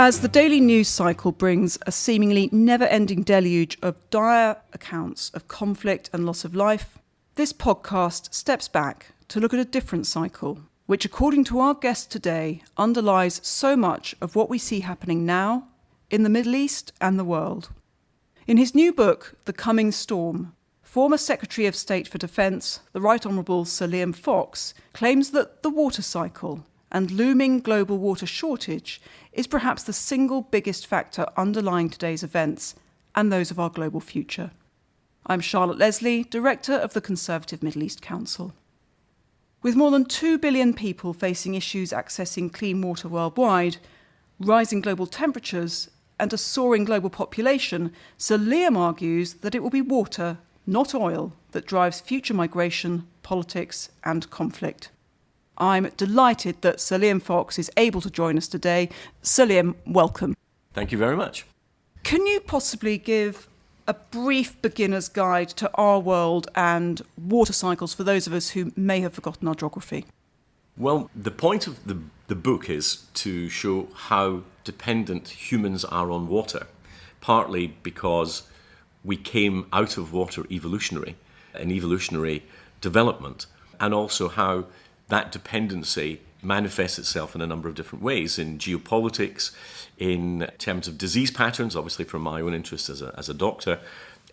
As the daily news cycle brings a seemingly never-ending deluge of dire accounts of conflict and loss of life, this podcast steps back to look at a different cycle, which, according to our guest today, underlies so much of what we see happening now in the Middle East and the world. In his new book, The Coming Storm, former Secretary of State for Defence, the Right Honourable Sir Liam Fox, claims that the water cycle and looming global water shortage is perhaps the single biggest factor underlying today's events and those of our global future. I'm Charlotte Leslie, Director of the Conservative Middle East Council. With more than 2 billion people facing issues accessing clean water worldwide, rising global temperatures, and a soaring global population, Sir Liam argues that it will be water, not oil, that drives future migration, politics, and conflict. I'm delighted that Sir Liam Fox is able to join us today. Sir Liam, welcome. Thank you very much. Can you possibly give a brief beginner's guide to our world and water cycles for those of us who may have forgotten our geography? Well, the point of the book is to show how dependent humans are on water, partly because we came out of water an evolutionary development, and also how that dependency manifests itself in a number of different ways in geopolitics, in terms of disease patterns, obviously from my own interest as a doctor,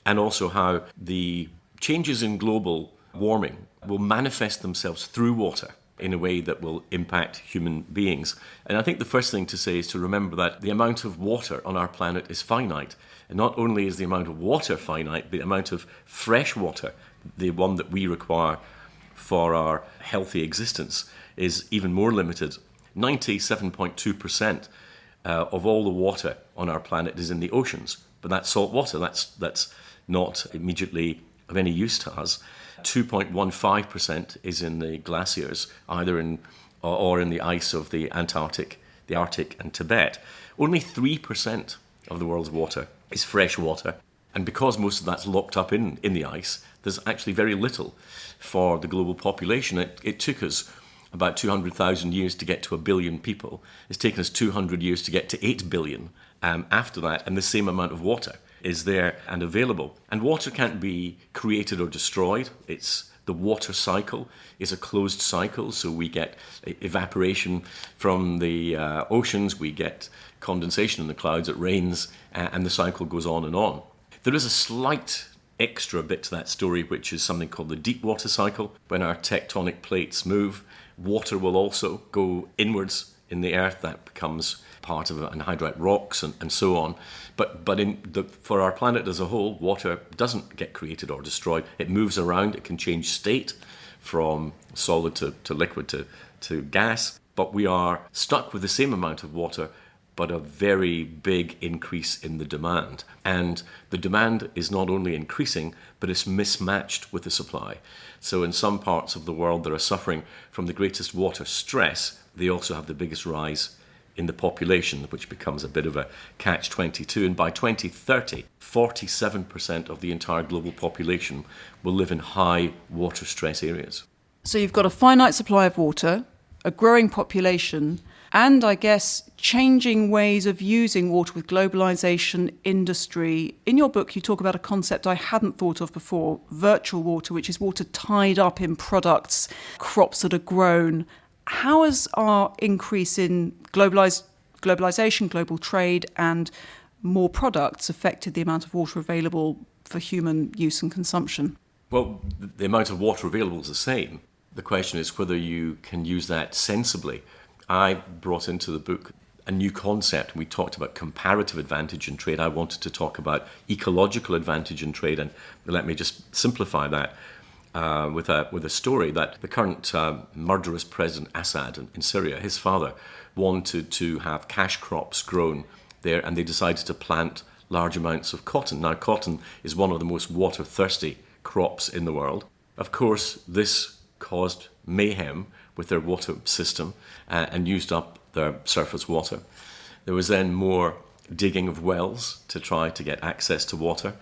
and also how the changes in global warming will manifest themselves through water in a way that will impact human beings. And I think the first thing to say is to remember that the amount of water on our planet is finite. And not only is the amount of water finite, the amount of fresh water, the one that we require for our healthy existence, is even more limited. 97.2% of all the water on our planet is in the oceans, but that's salt water. That's not immediately of any use to us. 2.15% is in the glaciers, either in the ice of the Antarctic, the Arctic, and Tibet. Only 3% of the world's water is fresh water, and because most of that's locked up in the ice, there's actually very little for the global population. It took us about 200,000 years to get to 1 billion people. It's taken us 200 years to get to 8 billion after that, and the same amount of water is there and available. And water can't be created or destroyed. The water cycle is a closed cycle, so we get evaporation from the oceans, we get condensation in the clouds, it rains, and the cycle goes on and on. There is a slight extra bit to that story, which is something called the deep water cycle. When our tectonic plates move, water will also go inwards in the earth. That becomes part of anhydrite rocks and so on. But for our planet as a whole, water doesn't get created or destroyed. It moves around. It can change state from solid to liquid to gas. But we are stuck with the same amount of water, but a very big increase in the demand. And the demand is not only increasing, but it's mismatched with the supply. So in some parts of the world that are suffering from the greatest water stress, they also have the biggest rise in the population, which becomes a bit of a catch-22. And by 2030, 47% of the entire global population will live in high water stress areas. So you've got a finite supply of water, a growing population, and I guess changing ways of using water with globalisation, industry. In your book, you talk about a concept I hadn't thought of before, virtual water, which is water tied up in products, crops that are grown. How has our increase in globalisation, global trade, and more products affected the amount of water available for human use and consumption? Well, the amount of water available is the same. The question is whether you can use that sensibly. I brought into the book a new concept. We talked about comparative advantage in trade. I wanted to talk about ecological advantage in trade, and let me just simplify that with a story that the current murderous President Assad in Syria, his father, wanted to have cash crops grown there, and they decided to plant large amounts of cotton. Now, cotton is one of the most water-thirsty crops in the world. Of course, this caused mayhem with their water system and used up their surface water. There was then more digging of wells to try to get access to water.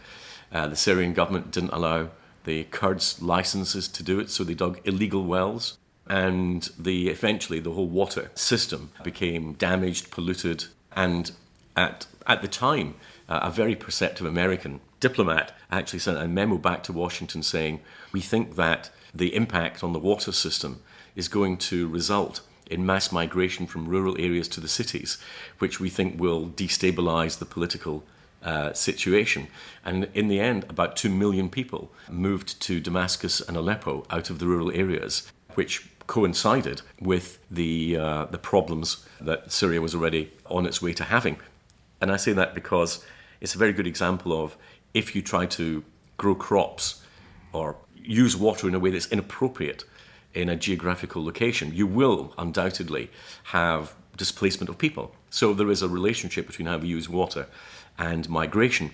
The Syrian government didn't allow the Kurds licenses to do it, so they dug illegal wells. And eventually the whole water system became damaged, polluted, and At the time, a very perceptive American diplomat actually sent a memo back to Washington saying, we think that the impact on the water system is going to result in mass migration from rural areas to the cities, which we think will destabilize the political situation. And in the end, about 2 million people moved to Damascus and Aleppo out of the rural areas, which coincided with the problems that Syria was already on its way to having. And I say that because it's a very good example of if you try to grow crops or use water in a way that's inappropriate in a geographical location, you will undoubtedly have displacement of people. So there is a relationship between how we use water and migration.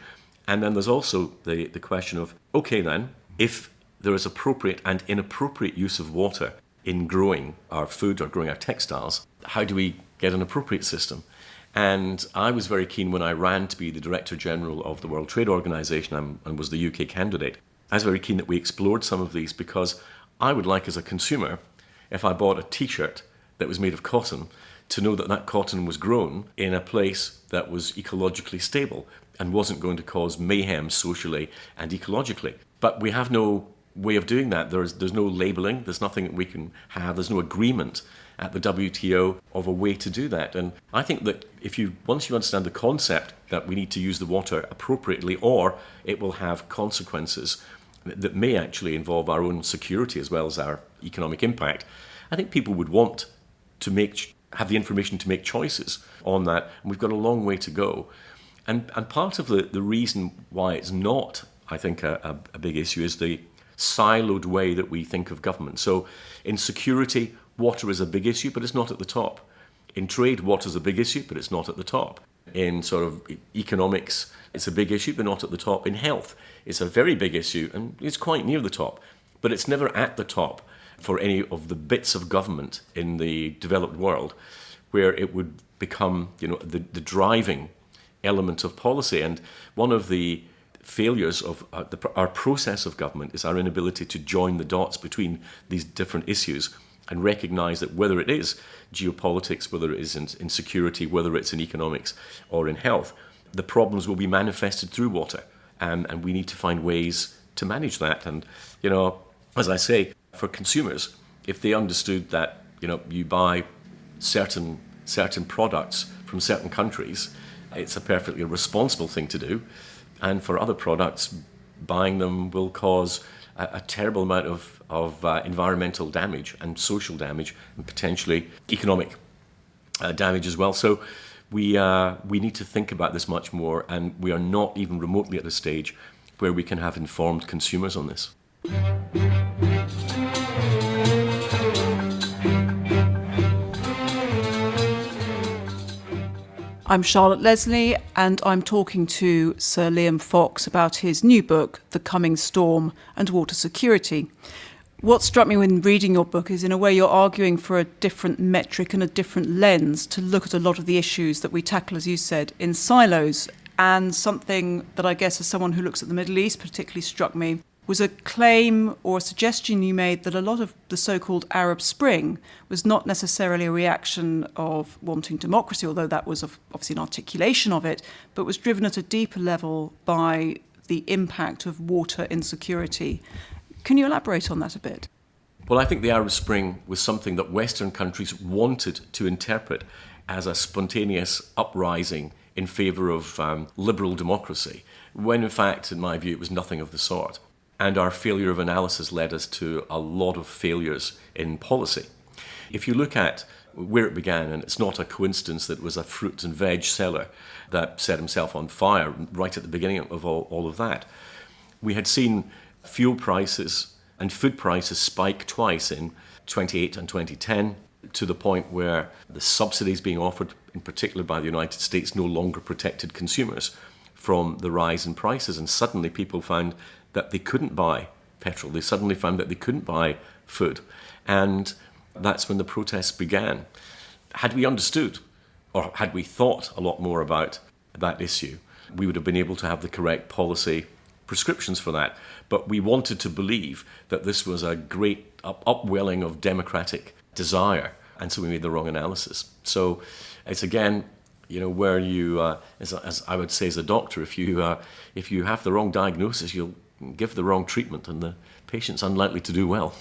And then there's also the question of, okay then, if there is appropriate and inappropriate use of water in growing our food or growing our textiles, how do we get an appropriate system? And I was very keen when I ran to be the Director General of the World Trade Organization and was the UK candidate. I was very keen that we explored some of these because I would like, as a consumer, if I bought a T-shirt that was made of cotton, to know that that cotton was grown in a place that was ecologically stable and wasn't going to cause mayhem socially and ecologically. But we have no way of doing that. There's no labelling, there's nothing that we can have, there's no agreement at the WTO of a way to do that. And I think that once you understand the concept that we need to use the water appropriately, or it will have consequences that may actually involve our own security as well as our economic impact, I think people would want to have the information to make choices on that. And we've got a long way to go. And part of the reason why it's not, I think, a big issue is the siloed way that we think of government. So in security, water is a big issue, but it's not at the top. In trade, water is a big issue, but it's not at the top. In sort of economics, it's a big issue, but not at the top. In health, it's a very big issue, and it's quite near the top, but it's never at the top for any of the bits of government in the developed world where it would become, the driving element of policy. And one of the failures of our process of government is our inability to join the dots between these different issues and recognize that whether it is geopolitics, whether it is in security, whether it's in economics or in health, the problems will be manifested through water. And we need to find ways to manage that. And, as I say, for consumers, if they understood that, you buy certain products from certain countries, it's a perfectly responsible thing to do. And for other products, buying them will cause a terrible amount of environmental damage and social damage and potentially economic damage as well. So we need to think about this much more, and we are not even remotely at a stage where we can have informed consumers on this. I'm Charlotte Leslie, and I'm talking to Sir Liam Fox about his new book, The Coming Storm and Water Security. What struck me when reading your book is, in a way, you're arguing for a different metric and a different lens to look at a lot of the issues that we tackle, as you said, in silos. And something that I guess, as someone who looks at the Middle East, particularly struck me was a claim or a suggestion you made that a lot of the so-called Arab Spring was not necessarily a reaction of wanting democracy, although that was obviously an articulation of it, but was driven at a deeper level by the impact of water insecurity. Can you elaborate on that a bit? Well, I think the Arab Spring was something that Western countries wanted to interpret as a spontaneous uprising in favour of liberal democracy, when in fact, in my view, it was nothing of the sort. And our failure of analysis led us to a lot of failures in policy. If you look at where it began, and it's not a coincidence that it was a fruit and veg seller that set himself on fire right at the beginning of all of that. We had seen fuel prices and food prices spike twice in 2008 and 2010, to the point where the subsidies being offered, in particular by the United States, no longer protected consumers from the rise in prices. And suddenly people found that they couldn't buy petrol. They suddenly found that they couldn't buy food. And that's when the protests began. Had we understood, or had we thought a lot more about that issue, we would have been able to have the correct policy prescriptions for that. But we wanted to believe that this was a great upwelling of democratic desire, and so we made the wrong analysis. So it's, again, where you, as I would say as a doctor, if you have the wrong diagnosis, you'll give the wrong treatment, and the patient's unlikely to do well.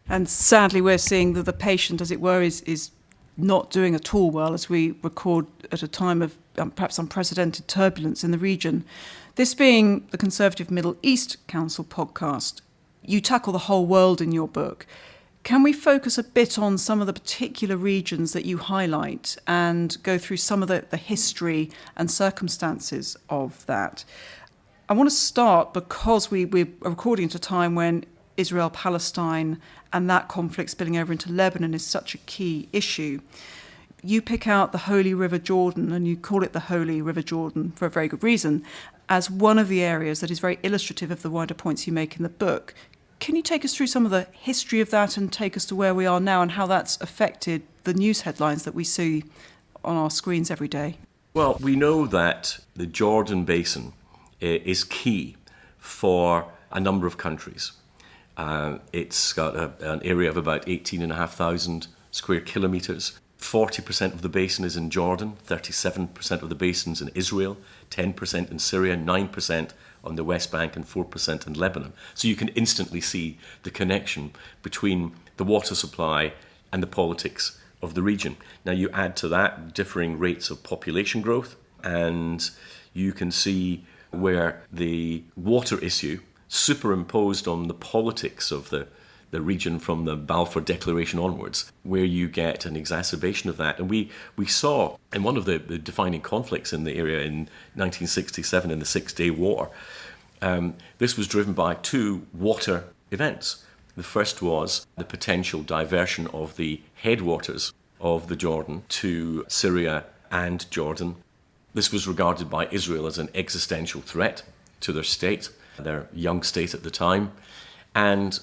And sadly, we're seeing that the patient, as it were, is not doing at all well as we record at a time of perhaps unprecedented turbulence in the region. This being the Conservative Middle East Council podcast, you tackle the whole world in your book. Can we focus a bit on some of the particular regions that you highlight and go through some of the history and circumstances of that? I want to start because we're recording at a time when Israel-Palestine and that conflict spilling over into Lebanon is such a key issue. You pick out the Holy River Jordan, and you call it the Holy River Jordan for a very good reason, as one of the areas that is very illustrative of the wider points you make in the book. Can you take us through some of the history of that and take us to where we are now and how that's affected the news headlines that we see on our screens every day? Well, we know that the Jordan Basin is key for a number of countries. It's got an area of about 18,500 square kilometres. 40% of the basin is in Jordan, 37% of the basin's in Israel, 10% in Syria, 9% on the West Bank and 4% in Lebanon. So you can instantly see the connection between the water supply and the politics of the region. Now you add to that differing rates of population growth, and you can see where the water issue superimposed on the politics of the region from the Balfour Declaration onwards, where you get an exacerbation of that. And we saw in one of the defining conflicts in the area in 1967 in the Six-Day War, this was driven by two water events. The first was the potential diversion of the headwaters of the Jordan to Syria and Jordan. This was regarded by Israel as an existential threat to their state, their young state at the time. And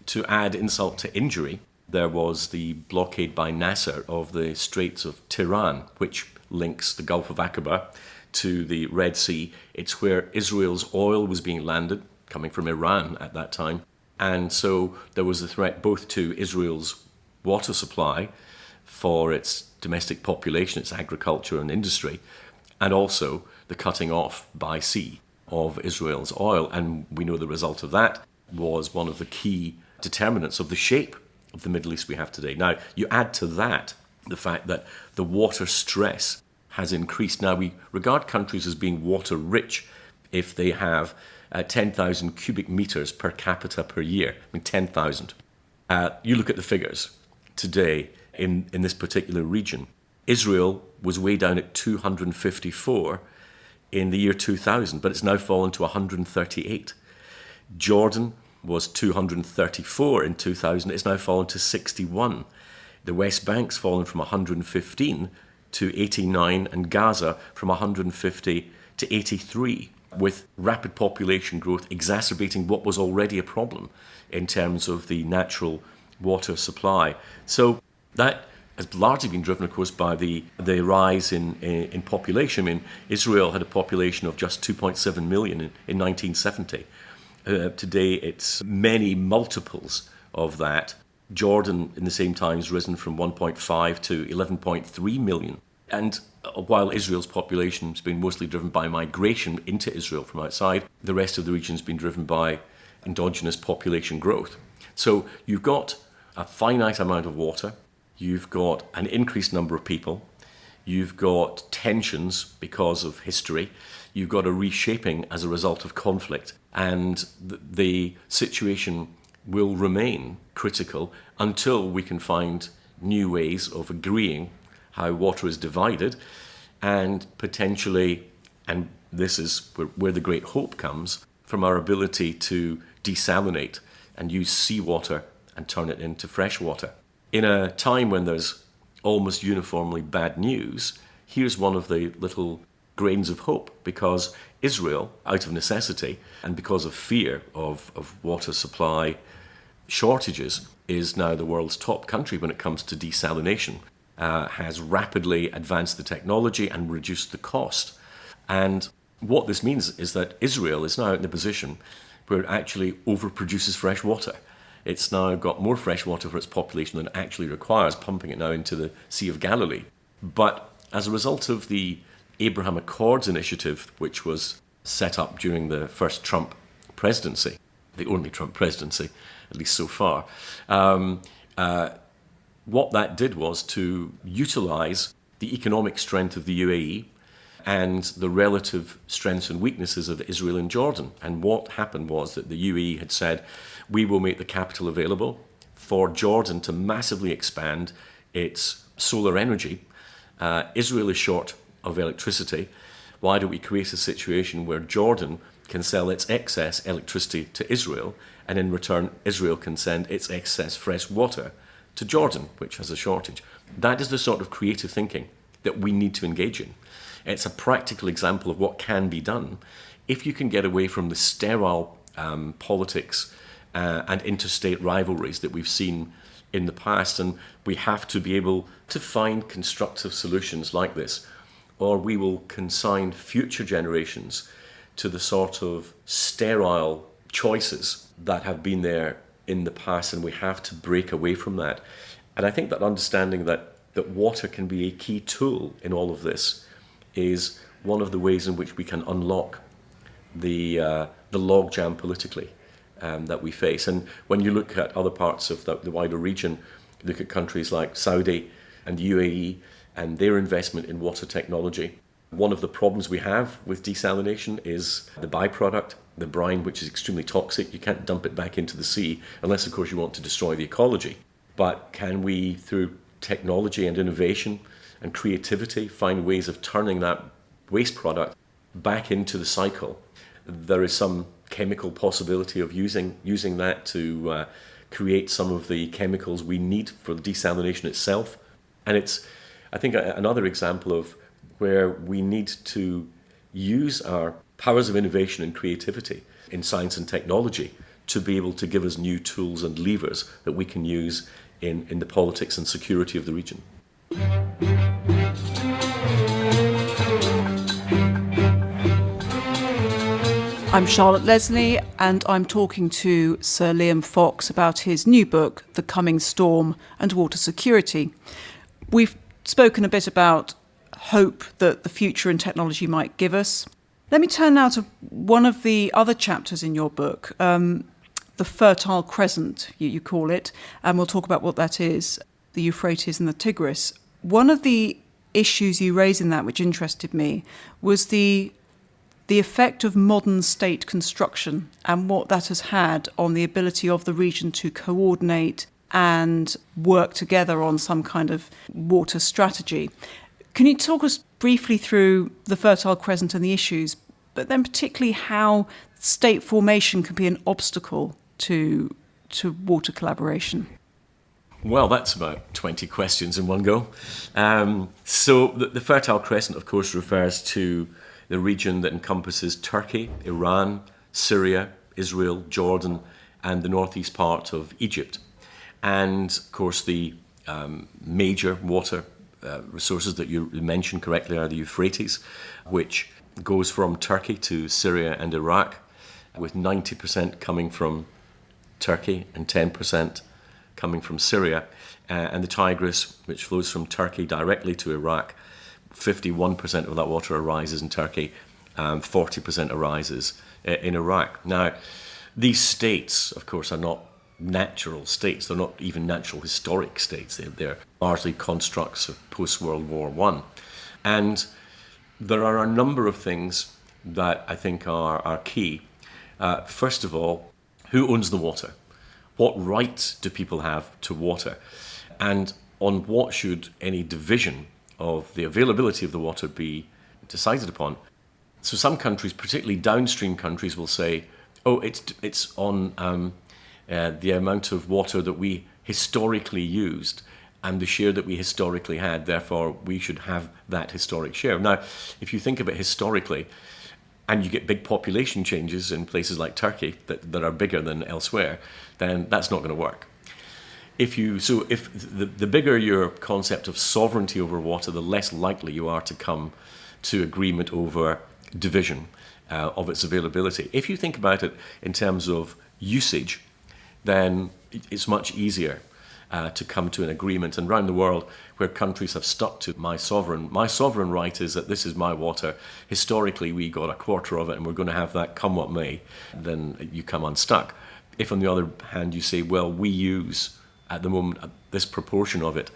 to add insult to injury, there was the blockade by Nasser of the Straits of Tiran, which links the Gulf of Aqaba to the Red Sea. It's where Israel's oil was being landed, coming from Iran at that time. And so there was a threat both to Israel's water supply for its domestic population, its agriculture and industry, and also the cutting off by sea of Israel's oil. And we know the result of that was one of the key determinants of the shape of the Middle East we have today. Now, you add to that the fact that the water stress has increased. Now, we regard countries as being water rich if they have 10,000 cubic meters per capita per year. I mean, 10,000. You look at the figures today in this particular region. Israel was way down at 254 in the year 2000, but it's now fallen to 138. Jordan was 234 in 2000. It's now fallen to 61. The West Bank's fallen from 115 to 89, and Gaza from 150 to 83, with rapid population growth exacerbating what was already a problem in terms of the natural water supply. So that has largely been driven, of course, by the rise in population. I mean, Israel had a population of just 2.7 million in 1970. Today, it's many multiples of that. Jordan, in the same time, has risen from 1.5 to 11.3 million. And while Israel's population has been mostly driven by migration into Israel from outside, the rest of the region has been driven by endogenous population growth. So you've got a finite amount of water. You've got an increased number of people. You've got tensions because of history. You've got a reshaping as a result of conflict. And the situation will remain critical until we can find new ways of agreeing how water is divided, and potentially, and this is where the great hope comes, from our ability to desalinate and use seawater and turn it into fresh water. In a time when there's almost uniformly bad news, here's one of the little grains of hope, because Israel, out of necessity and because of fear of water supply shortages, is now the world's top country when it comes to desalination, has rapidly advanced the technology and reduced the cost. And what this means is that Israel is now in a position where it actually overproduces fresh water. It's now got more fresh water for its population than it actually requires, pumping it now into the Sea of Galilee. But as a result of the Abraham Accords initiative, which was set up during the first Trump presidency, the only Trump presidency, at least so far, what that did was to utilize the economic strength of the UAE and the relative strengths and weaknesses of Israel and Jordan. And what happened was that the UAE had said, we will make the capital available for Jordan to massively expand its solar energy. Israel is short of electricity. Why don't we create a situation where Jordan can sell its excess electricity to Israel, and in return, Israel can send its excess fresh water to Jordan, which has a shortage. That is the sort of creative thinking that we need to engage in. It's a practical example of what can be done if you can get away from the sterile politics and interstate rivalries that we've seen in the past. And we have to be able to find constructive solutions like this, or we will consign future generations to the sort of sterile choices that have been there in the past, and we have to break away from that. And I think that understanding that water can be a key tool in all of this is one of the ways in which we can unlock the logjam politically that we face. And when you look at other parts of the wider region, look at countries like Saudi and UAE and their investment in water technology. One of the problems we have with desalination is the byproduct, the brine, which is extremely toxic. You can't dump it back into the sea unless, of course, you want to destroy the ecology. But can we, through technology and innovation and creativity, find ways of turning that waste product back into the cycle? There is some chemical possibility of using that to create some of the chemicals we need for the desalination itself. And it's, I think, another example of where we need to use our powers of innovation and creativity in science and technology to be able to give us new tools and levers that we can use in the politics and security of the region. I'm Charlotte Leslie, and I'm talking to Sir Liam Fox about his new book, The Coming Storm and Water Security. We've spoken a bit about hope that the future and technology might give us. Let me turn now to one of the other chapters in your book, the Fertile Crescent, you call it, and we'll talk about what that is, the Euphrates and the Tigris. One of the issues you raise in that, which interested me, was the effect of modern state construction and what that has had on the ability of the region to coordinate and work together on some kind of water strategy. Can you talk us briefly through the Fertile Crescent and the issues, but then particularly how state formation can be an obstacle to water collaboration? Well, that's about 20 questions in one go. So the Fertile Crescent, of course, refers to the region that encompasses Turkey, Iran, Syria, Israel, Jordan, and the northeast part of Egypt. And, of course, the major water resources that you mentioned correctly are the Euphrates, which goes from Turkey to Syria and Iraq, with 90% coming from Turkey and 10% coming from Syria. And the Tigris, which flows from Turkey directly to Iraq, 51% of that water arises in Turkey, 40% arises in Iraq. Now, these states, of course, are not natural states. They're not even natural historic states. They're largely constructs of post-World War I. And there are a number of things that I think are key. First of all, who owns the water? What rights do people have to water? And on what should any division of the availability of the water be decided upon? So some countries, particularly downstream countries, will say, oh, it's on the amount of water that we historically used and the share that we historically had, therefore we should have that historic share. Now, if you think of it historically, and you get big population changes in places like Turkey that are bigger than elsewhere, then that's not going to work. If the bigger your concept of sovereignty over water, the less likely you are to come to agreement over division of its availability. If you think about it in terms of usage, then it's much easier. to come to an agreement. And around the world, where countries have stuck to my sovereign right is that this is my water. Historically, we got a quarter of it, and we're going to have that come what may. Then you come unstuck. If, on the other hand, you say, well, we use at the moment this proportion of it,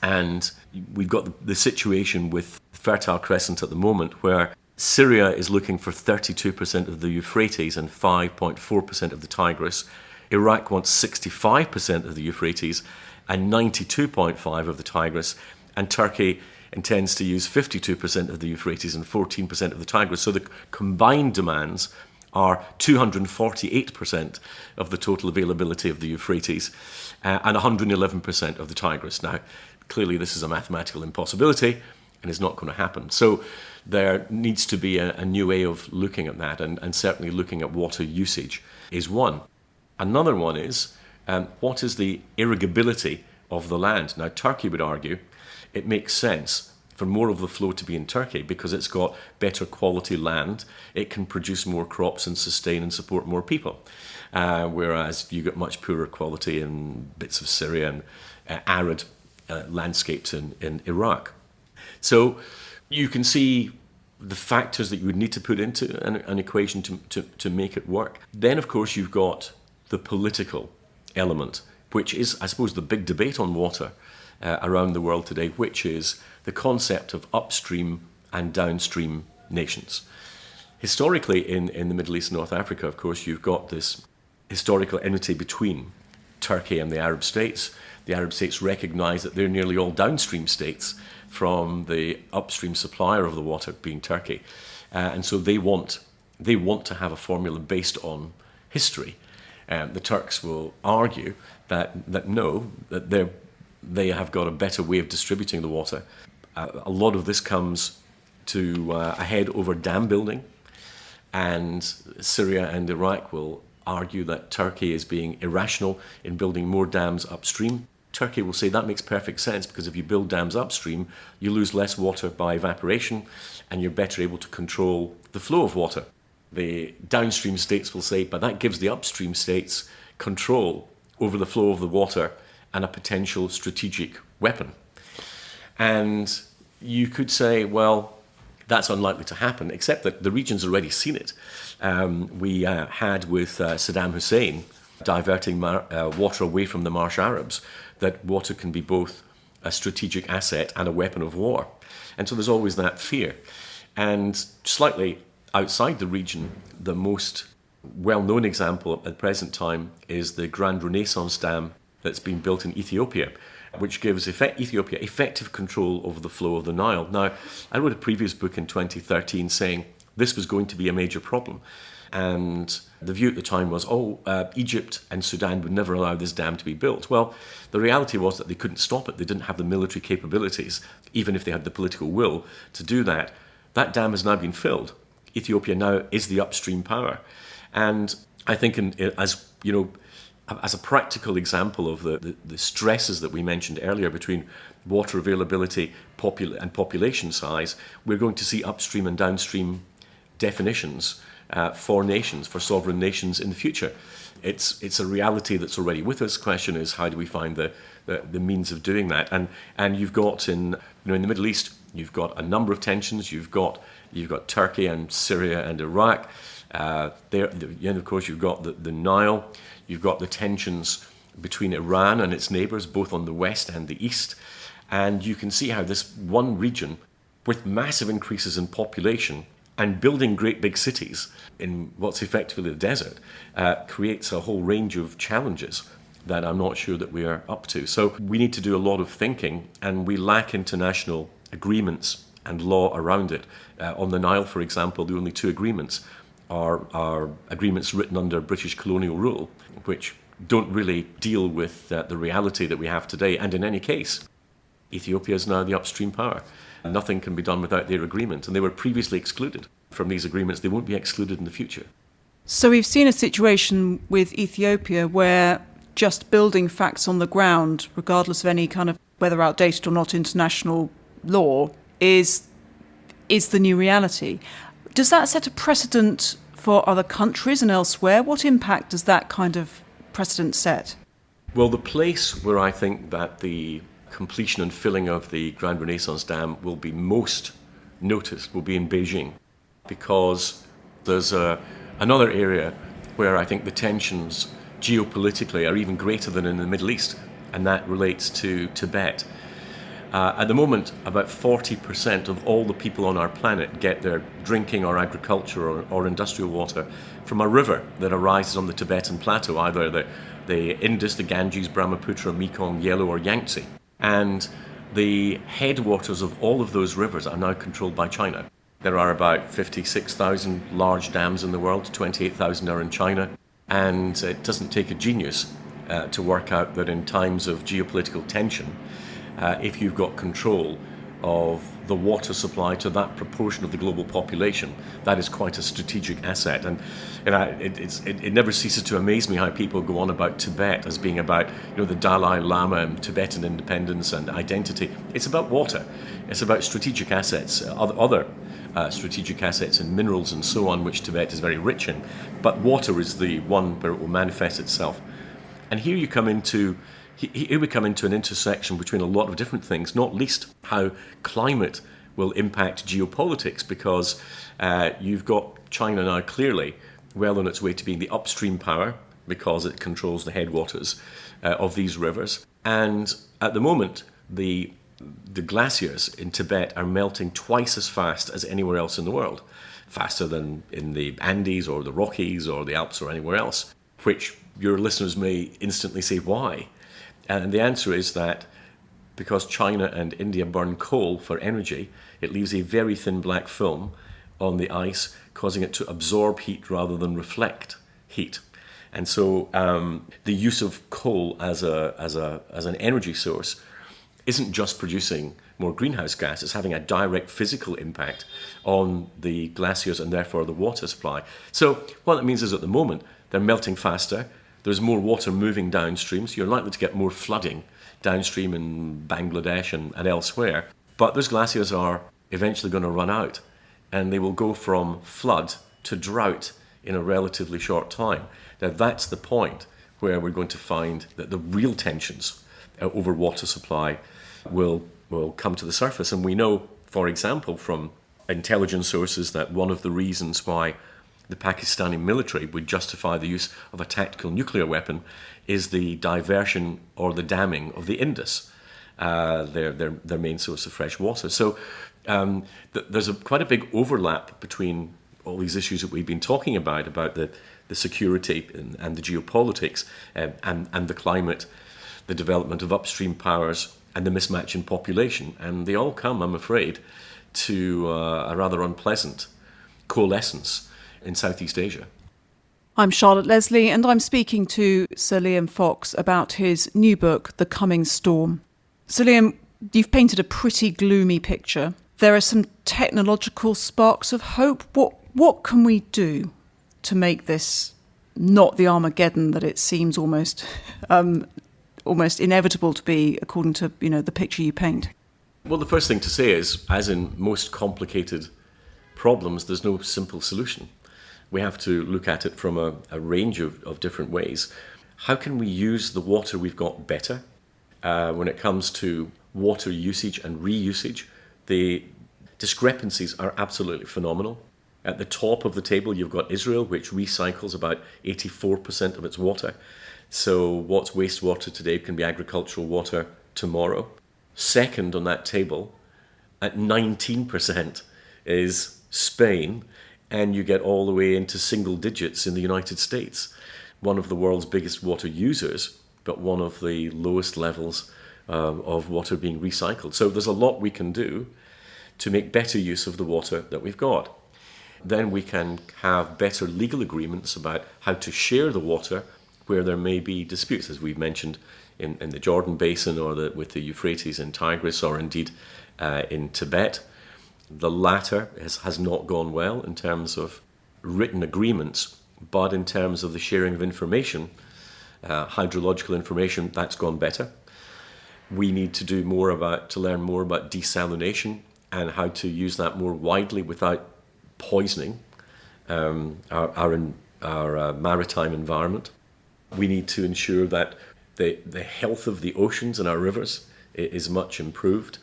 and we've got the situation with Fertile Crescent at the moment, where Syria is looking for 32% of the Euphrates and 5.4% of the Tigris. Iraq wants 65% of the Euphrates and 92.5% of the Tigris. And Turkey intends to use 52% of the Euphrates and 14% of the Tigris. So the combined demands are 248% of the total availability of the Euphrates and 111% of the Tigris. Now, clearly this is a mathematical impossibility and is not going to happen. So there needs to be a new way of looking at that, and certainly looking at water usage is one. Another one is, what is the irrigability of the land? Now, Turkey would argue it makes sense for more of the flow to be in Turkey because it's got better quality land. It can produce more crops and sustain and support more people. Whereas you get much poorer quality in bits of Syria and arid landscapes in Iraq. So you can see the factors that you would need to put into an equation to make it work. Then, of course, you've got the political element, which is, I suppose, the big debate on water around the world today, which is the concept of upstream and downstream nations. Historically, in the Middle East and North Africa, of course, you've got this historical enmity between Turkey and the Arab states. The Arab states recognize that they're nearly all downstream states from the upstream supplier of the water, being Turkey. And so they want to have a formula based on history. The Turks will argue that they have got a better way of distributing the water. A lot of this comes to a head over dam building, and Syria and Iraq will argue that Turkey is being irrational in building more dams upstream. Turkey will say that makes perfect sense because if you build dams upstream, you lose less water by evaporation and you're better able to control the flow of water. The downstream states will say, but that gives the upstream states control over the flow of the water and a potential strategic weapon. And you could say, well, that's unlikely to happen, except that the region's already seen it. We had with Saddam Hussein diverting water away from the Marsh Arabs, that water can be both a strategic asset and a weapon of war. And so there's always that fear. And slightly outside the region, the most well-known example at the present time is the Grand Renaissance Dam that's been built in Ethiopia, which gives Ethiopia effective control over the flow of the Nile. Now, I wrote a previous book in 2013 saying this was going to be a major problem. And the view at the time was, Egypt and Sudan would never allow this dam to be built. Well, the reality was that they couldn't stop it. They didn't have the military capabilities, even if they had the political will to do that. That dam has now been filled. Ethiopia now is the upstream power. And I think as a practical example of the stresses that we mentioned earlier between water availability and population size, we're going to see upstream and downstream definitions for nations, for sovereign nations in the future. It's a reality that's already with us. The question is, how do we find the means of doing that? And you've got in the Middle East, you've got a number of tensions. You've got Turkey and Syria and Iraq. Of course, you've got the Nile. You've got the tensions between Iran and its neighbours, both on the west and the east. And you can see how this one region, with massive increases in population and building great big cities in what's effectively the desert, creates a whole range of challenges that I'm not sure that we are up to. So we need to do a lot of thinking, and we lack international agreements and law around it. On the Nile, for example, the only two agreements are agreements written under British colonial rule, which don't really deal with the reality that we have today. And in any case, Ethiopia is now the upstream power. Nothing can be done without their agreement, and they were previously excluded from these agreements. They won't be excluded in the future. So we've seen a situation with Ethiopia where just building facts on the ground, regardless of any kind of whether outdated or not international law, is the new reality. Does that set a precedent for other countries and elsewhere? What impact does that kind of precedent set? Well, the place where I think that the completion and filling of the Grand Renaissance Dam will be most noticed will be in Beijing, because there's another area where I think the tensions geopolitically are even greater than in the Middle East, and that relates to Tibet. At the moment, about 40% of all the people on our planet get their drinking or agriculture or industrial water from a river that arises on the Tibetan plateau, either the Indus, the Ganges, Brahmaputra, Mekong, Yellow or Yangtze. And the headwaters of all of those rivers are now controlled by China. There are about 56,000 large dams in the world, 28,000 are in China, and it doesn't take a genius to work out that in times of geopolitical tension, if you've got control of the water supply to that proportion of the global population, that is quite a strategic asset. And it never ceases to amaze me how people go on about Tibet as being about the Dalai Lama and Tibetan independence and identity. It's about water. It's about strategic assets, other strategic assets and minerals and so on, which Tibet is very rich in. But water is the one where it will manifest itself. And here we come into an intersection between a lot of different things, not least how climate will impact geopolitics, because you've got China now clearly well on its way to being the upstream power because it controls the headwaters of these rivers. And at the moment, the glaciers in Tibet are melting twice as fast as anywhere else in the world, faster than in the Andes or the Rockies or the Alps or anywhere else, which your listeners may instantly say, why? And the answer is that because China and India burn coal for energy, it leaves a very thin black film on the ice, causing it to absorb heat rather than reflect heat. And so the use of coal as an energy source isn't just producing more greenhouse gas, it's having a direct physical impact on the glaciers and therefore the water supply. So what that means is at the moment, they're melting faster, there's more water moving downstream, so you're likely to get more flooding downstream in Bangladesh and elsewhere. But those glaciers are eventually going to run out, and they will go from flood to drought in a relatively short time. Now that's the point where we're going to find that the real tensions over water supply will come to the surface. And we know, for example, from intelligence sources that one of the reasons why the Pakistani military would justify the use of a tactical nuclear weapon is the diversion or the damming of the Indus, their main source of fresh water. So there's quite a big overlap between all these issues that we've been talking about the security and the geopolitics and the climate, the development of upstream powers and the mismatch in population. And they all come, I'm afraid, to a rather unpleasant coalescence in Southeast Asia. I'm Charlotte Leslie, and I'm speaking to Sir Liam Fox about his new book, The Coming Storm. Sir Liam, you've painted a pretty gloomy picture. There are some technological sparks of hope. What can we do to make this not the Armageddon that it seems almost inevitable to be, according to the picture you paint? Well, the first thing to say is, as in most complicated problems, there's no simple solution. We have to look at it from a range of different ways. How can we use the water we've got better? When it comes to water usage and reusage, the discrepancies are absolutely phenomenal. At the top of the table, you've got Israel, which recycles about 84% of its water. So what's wastewater today can be agricultural water tomorrow. Second on that table, at 19%, is Spain, and you get all the way into single digits in the United States. One of the world's biggest water users, but one of the lowest levels of water being recycled. So there's a lot we can do to make better use of the water that we've got. Then we can have better legal agreements about how to share the water where there may be disputes, as we've mentioned in the Jordan Basin or with the Euphrates and Tigris, or indeed in Tibet. The latter has not gone well in terms of written agreements, but in terms of the sharing of information, hydrological information, that's gone better. We need to do to learn more about desalination and how to use that more widely without poisoning our maritime environment. We need to ensure that The health of the oceans and our rivers is much improved.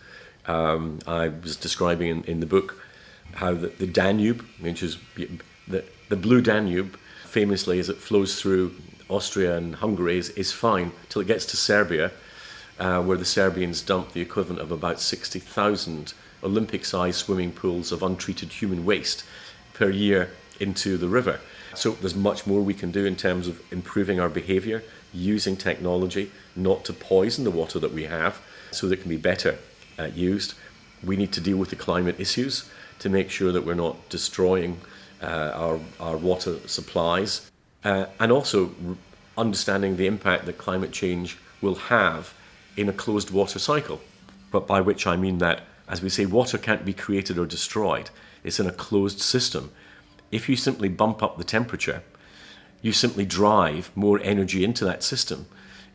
I was describing in the book how the Danube, which is the blue Danube, famously as it flows through Austria and Hungary, is fine till it gets to Serbia, where the Serbians dump the equivalent of about 60,000 Olympic-sized swimming pools of untreated human waste per year into the river. So there's much more we can do in terms of improving our behaviour, using technology not to poison the water that we have so that it can be better used. We need to deal with the climate issues to make sure that we're not destroying our water supplies, and also understanding the impact that climate change will have in a closed water cycle. But by which I mean that, as we say, water can't be created or destroyed. It's in a closed system. If you simply bump up the temperature, you simply drive more energy into that system,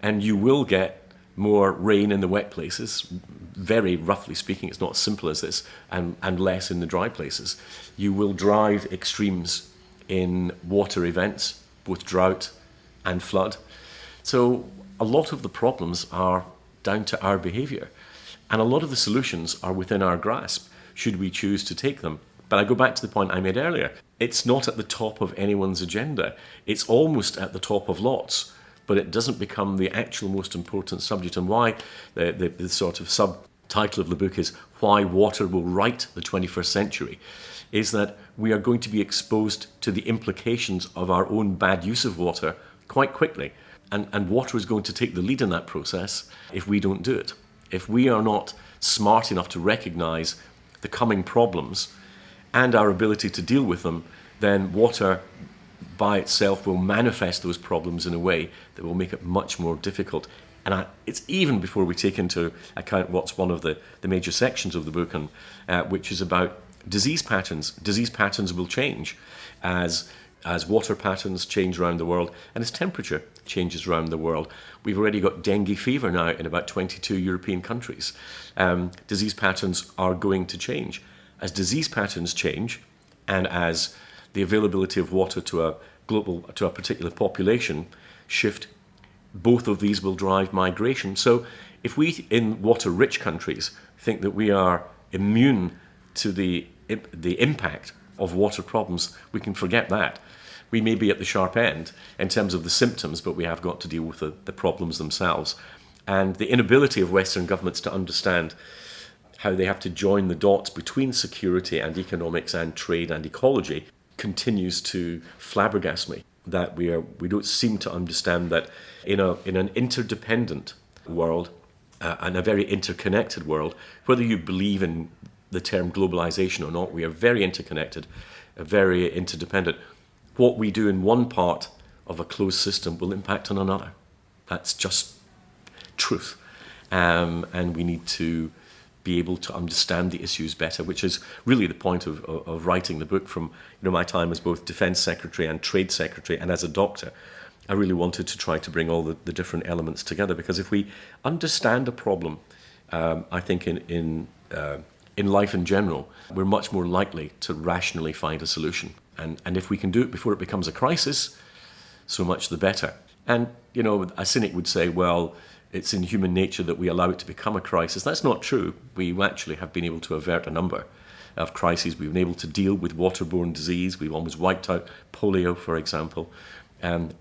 and you will get more rain in the wet places. Very roughly speaking, it's not as simple as this, and less in the dry places. You will drive extremes in water events, both drought and flood. So a lot of the problems are down to our behaviour, and a lot of the solutions are within our grasp, should we choose to take them. But I go back to the point I made earlier. It's not at the top of anyone's agenda. It's almost at the top of lots, but it doesn't become the actual most important subject. And why the sort of subtitle of the book is Why Water Will Right the 21st Century, is that we are going to be exposed to the implications of our own bad use of water quite quickly. And water is going to take the lead in that process if we don't do it. If we are not smart enough to recognise the coming problems and our ability to deal with them, then water by itself will manifest those problems in a way that will make it much more difficult. And it's even before we take into account what's one of the major sections of the book, and which is about disease patterns. Disease patterns will change as water patterns change around the world and as temperature changes around the world. We've already got dengue fever now in about 22 European countries. Disease patterns are going to change. As disease patterns change, and as the availability of water to a particular population shift, both of these will drive migration. So if we in water-rich countries think that we are immune to the impact of water problems, we can forget that. We may be at the sharp end in terms of the symptoms, but we have got to deal with the problems themselves. And the inability of Western governments to understand how they have to join the dots between security and economics and trade and ecology continues to flabbergast me. That we don't seem to understand that in an interdependent world and a very interconnected world, whether you believe in the term globalization or not, we are very interconnected, very interdependent. What we do in one part of a closed system will impact on another. That's just truth. And we need to be able to understand the issues better, which is really the point of writing the book. From my time as both Defence Secretary and Trade Secretary and as a doctor, I really wanted to try to bring all the different elements together, because if we understand a problem, I think in life in general, we're much more likely to rationally find a solution. And if we can do it before it becomes a crisis, so much the better. And, a cynic would say, well, it's in human nature that we allow it to become a crisis. That's not true. We actually have been able to avert a number of crises. We've been able to deal with waterborne disease. We've almost wiped out polio, for example.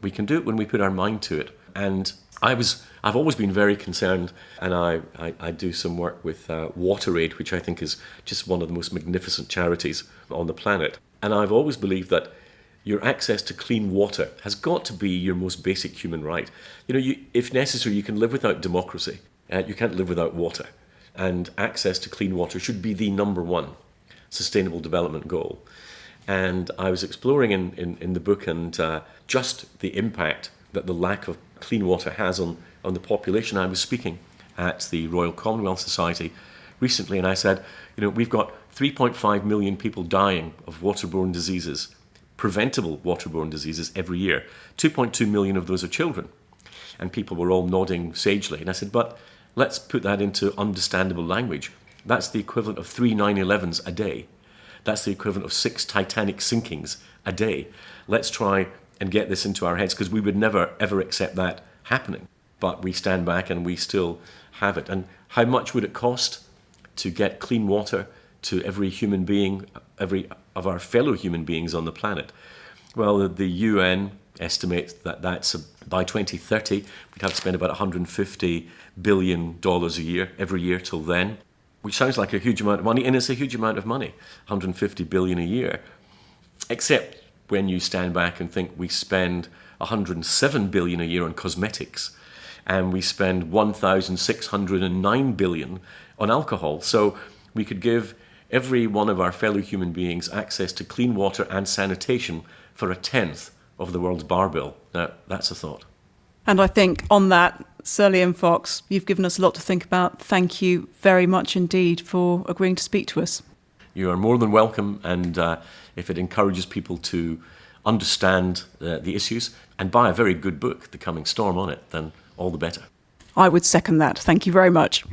We can do it when we put our mind to it. And I've always been very concerned, and I do some work with WaterAid, which I think is just one of the most magnificent charities on the planet. And I've always believed that your access to clean water has got to be your most basic human right. If necessary, you can live without democracy. You can't live without water. And access to clean water should be the number one sustainable development goal. And I was exploring in the book and just the impact that the lack of clean water has on the population. I was speaking at the Royal Commonwealth Society recently, and I said, we've got 3.5 million people dying of waterborne diseases, preventable waterborne diseases every year. 2.2 million of those are children. And people were all nodding sagely. And I said, but let's put that into understandable language. That's the equivalent of 3 9/11s a day. That's the equivalent of 6 Titanic sinkings a day. Let's try and get this into our heads, because we would never, ever accept that happening. but we stand back and we still have it. And how much would it cost to get clean water to every human being, every of our fellow human beings on the planet? Well, the UN estimates that by 2030, we'd have to spend about $150 billion a year, every year till then, which sounds like a huge amount of money, and it's a huge amount of money, $150 billion a year. Except when you stand back and think we spend $107 billion a year on cosmetics, and we spend $1,609 billion on alcohol. So we could give every one of our fellow human beings access to clean water and sanitation for a tenth of the world's bar bill. Now, that's a thought. And I think on that, Sir Liam Fox, you've given us a lot to think about. Thank you very much indeed for agreeing to speak to us. You are more than welcome, and if it encourages people to understand the issues and buy a very good book, The Coming Storm, on it, then all the better. I would second that. Thank you very much.